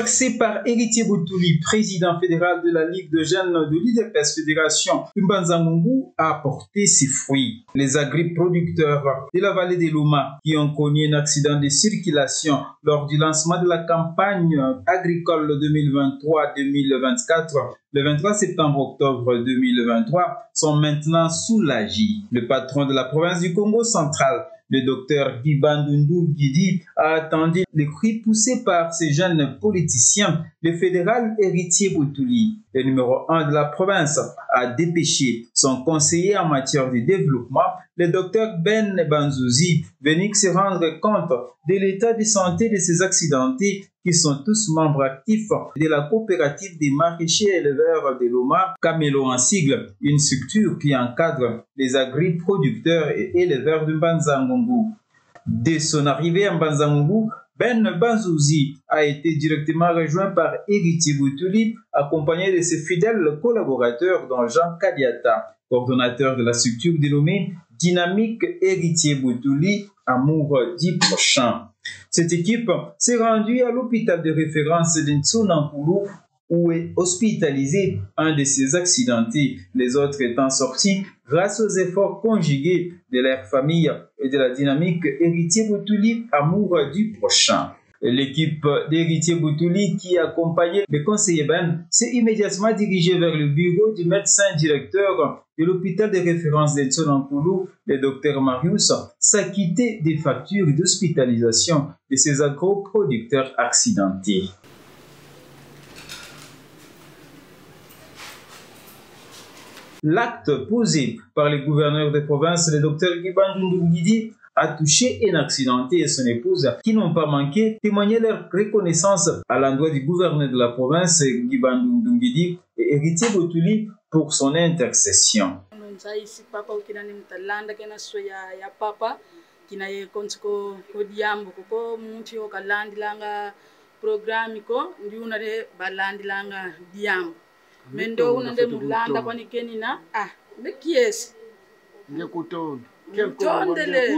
Encapsé par Héritier Boutouli, président fédéral de la Ligue de jeunes de l'IDPS Fédération Mbanza-Ngungu, a porté ses fruits. Les agriculteurs de la vallée de Loma qui ont connu un accident de circulation lors du lancement de la campagne agricole 2023-2024 le 23 septembre-octobre 2023 sont maintenant soulagés. Le patron de la province du Congo central, le docteur Gibandundu Guidi, a attendu les cris poussés par ces jeunes politiciens. Le fédéral Héritier Boutouli, le numéro 1 de la province, a dépêché son conseiller en matière de développement, le docteur Ben Banzouzi, venu se rendre compte de l'état de santé de ces accidentés qui sont tous membres actifs de la coopérative des maraîchers éleveurs de Loma, Camelo en sigle, une structure qui encadre les agriculteurs et éleveurs de Mbanza-Ngungu. Dès son arrivée à Mbanza-Ngungu, Ben Banzouzi a été directement rejoint par Héritier Boutouli, accompagné de ses fidèles collaborateurs dont Jean Kadiata, coordonnateur de la structure dénommée Dynamique Héritier Boutouli, Amour du prochain. Cette équipe s'est rendue à l'hôpital de référence d'Ntsonankulu où est hospitalisé un de ses accidentés, les autres étant sortis grâce aux efforts conjugués de leur famille et de la dynamique Héritier Boutouli, Amour du prochain. L'équipe d'Héritier Boutouli qui accompagnait le conseiller Ben s'est immédiatement dirigée vers le bureau du médecin directeur de l'hôpital de référence d'Ntsonankulu, le docteur Marius, s'acquitter des factures d'hospitalisation de ces agroproducteurs accidentés. L'acte posé par le gouverneur de province, le docteur Gibandundu Guidi, a touché un accidenté et son épouse qui n'ont pas manqué témoigner leur reconnaissance à l'endroit du gouverneur de la province, Gibandundu Guidi, et Héritier Boutouli pour son intercession. Mendo unande mulanda kwani kenina mekiesi kutondele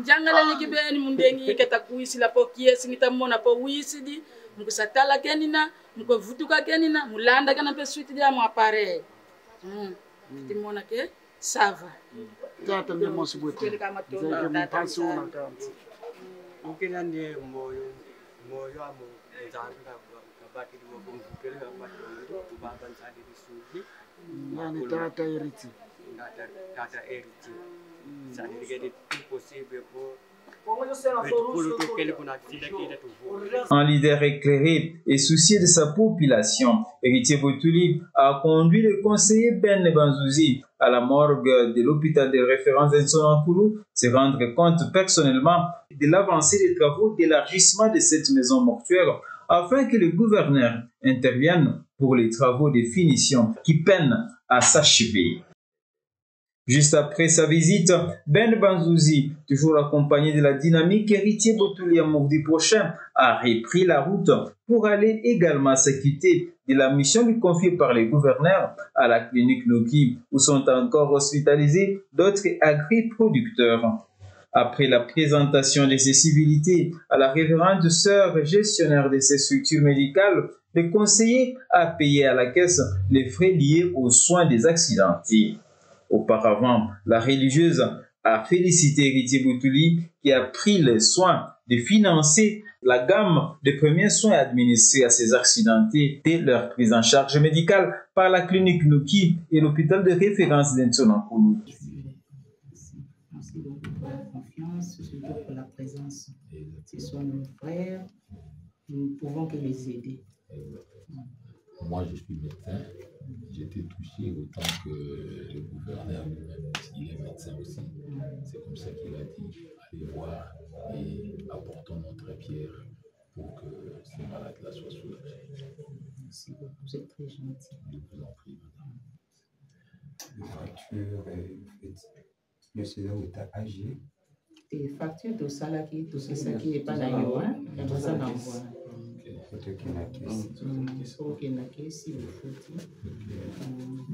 njangala nikibeni mundengi keta kuisila po kiesi nitamona po wisidi mkusatala kenina mkuvutuka kenina mulanda kana pe suite dia mo appareil timona ke sava tata ni mosibwete kama to tata ukena ndiye moyo amo nzanga yani tata Héritier. Un leader éclairé et soucieux de sa population, Héritier Boutouli a conduit le conseiller Ben Banzouzi à la morgue de l'hôpital de référence d'Ntsonankulu se rendre compte personnellement de l'avancée des travaux d'élargissement de cette maison mortuaire afin que le gouverneur intervienne pour les travaux de finition qui peinent à s'achever. Juste après sa visite, Ben Banzouzi, toujours accompagné de la dynamique Héritier Boutouli Amour du prochain, a repris la route pour aller également s'acquitter de la mission lui confiée par les gouverneurs à la clinique Noki, où sont encore hospitalisés d'autres agriculteurs. Après la présentation de ses civilités à la révérende sœur gestionnaire de ces structures médicales, le conseiller a payé à la caisse les frais liés aux soins des accidentés. Auparavant, la religieuse a félicité Héritier Boutouli qui a pris le soin de financer la gamme de premiers soins administrés à ces accidentés dès leur prise en charge médicale par la clinique Noki et l'hôpital de référence d'Ntsonankulu. Merci beaucoup pour la confiance, surtout pour la présence. Ce sont nos frères, nous ne pouvons que les aider. Moi, je suis médecin. J'étais touché autant que le gouverneur lui-même, il est médecin aussi. C'est comme ça qu'il a dit, allez voir et apportons notre pierre pour que ces malades-là soient soulagés. Merci beaucoup, vous êtes très gentil. Je vous en prie, madame. Les factures, le cela où tu as agi. Les factures de salaki, tout ça qui n'est pas d'ailleurs, on va s'en envoyer.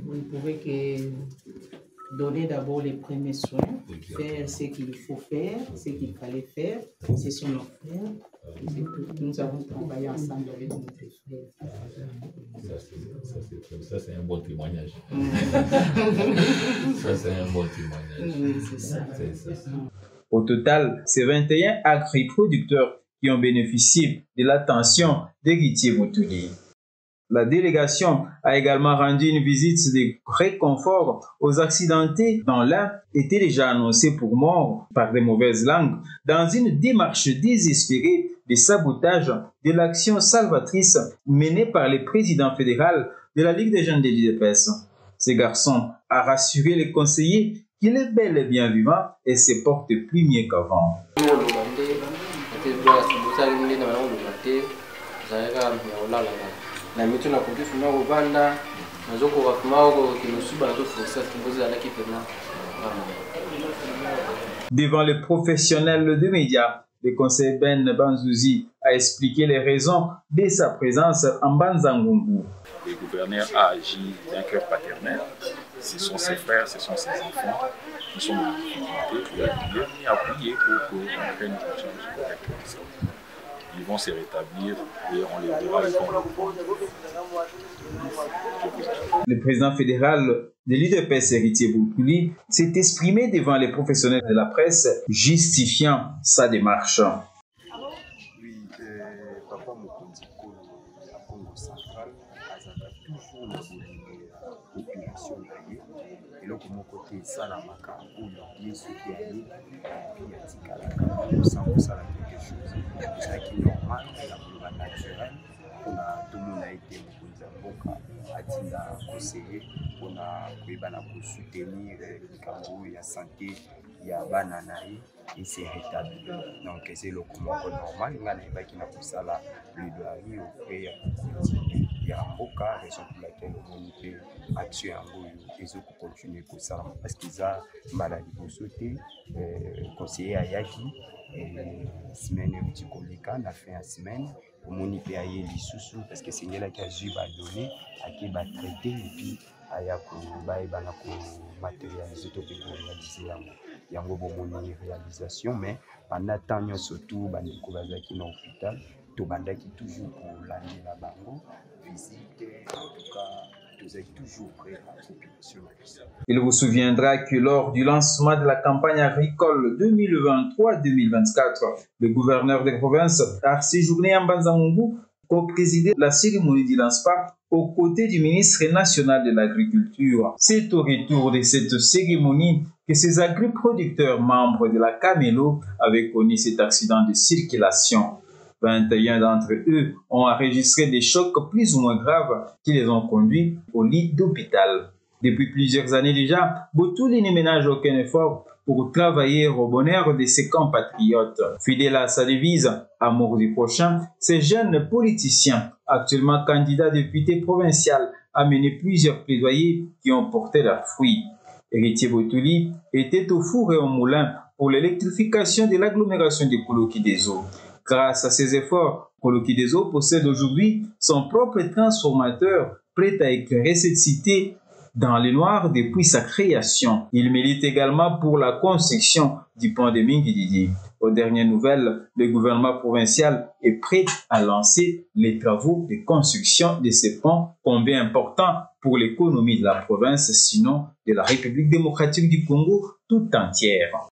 Vous ne pouvez que donner d'abord les premiers soins, faire ce qu'il faut faire, ce qu'il fallait faire, ce sont nos frères. Nous avons travaillé ensemble avec notre frère. Ça, c'est un bon témoignage. Ça, c'est un bon témoignage. Oui, c'est ça. Au total, c'est 21 agriculteurs qui ont bénéficié de l'attention d'Héritier Boutouli. La délégation a également rendu une visite de réconfort aux accidentés dont l'un était déjà annoncé pour mort par de mauvaises langues dans une démarche désespérée de sabotage de l'action salvatrice menée par le président fédéral de la Ligue des jeunes de l'UDPS. Ce garçon a rassuré les conseillers qu'il est bel et bien vivant et se porte plus mieux qu'avant. Devant les professionnels de médias, le conseiller Ben Banzouzi a expliqué les raisons de sa présence en Banzangungu. Le gouverneur a agi d'un cœur paternel. Ce sont ses frères, ce sont ses enfants qui sont en difficulté. Il a mis à prier pour qu'on prenne une charge correcte. Ils vont se rétablir et on les verra. Le président fédéral de l'UDPS, Héritier Boutouli, s'est exprimé devant les professionnels de la presse, justifiant sa démarche. Oui, Papa Mokondi Kolo, la Congo centrale, a toujours la population d'ailleurs. Et là, de mon côté, ça, la maca, où il y a ce qui est allé, puis il y a Tikala, sans que ça quelque chose. C'est qui est normal, la loi naturelle. On a tout le monde a été conseiller, on a soutenir le Cambo, il y a santé, il y a bananaï et c'est rétabli. Donc c'est le normal, il y a qui n'a pas ça là, plaidoirie auprès il y a un beau cas, raison pour laquelle on peut action et ils ont continué pour ça parce qu'ils ont maladie pour sauter, conseiller Ayaki, semaine où tu on a fait une semaine. Au moni pe aye lisusu parce que c'est là qui a dû va donner à qui va traiter et puis aya ko ba na ko matérialiser to ko réaliser yango bo moni réalisation mais pendant temps surtout ba ndiko bazaki na hôpital to bandaki toujours pour l'année la bango visite en tout cas toujours prêt à la population. Il vous souviendra que lors du lancement de la campagne agricole 2023-2024, le gouverneur des provinces a séjourné en Banzangungu pour présider la cérémonie du lancement aux côtés du ministre national de l'Agriculture. C'est au retour de cette cérémonie que ces agriculteurs membres de la Camelo avaient connu cet accident de circulation. 21 d'entre eux ont enregistré des chocs plus ou moins graves qui les ont conduits au lit d'hôpital. Depuis plusieurs années déjà, Boutouli ne ménage aucun effort pour travailler au bonheur de ses compatriotes. Fidèle à sa devise « Amour du prochain », ces jeunes politiciens, actuellement candidats députés provinciaux, a mené plusieurs plaidoyers qui ont porté leurs fruits. Héritier Boutouli était au four et au moulin pour l'électrification de l'agglomération de Koulouki-des-Eaux. Grâce à ses efforts, Koulouki-des-Eaux possède aujourd'hui son propre transformateur prêt à éclairer cette cité dans le noir depuis sa création. Il milite également pour la construction du pont de Mingididi. Aux dernières nouvelles, le gouvernement provincial est prêt à lancer les travaux de construction de ces ponts, combien importants pour l'économie de la province, sinon de la République démocratique du Congo tout entière.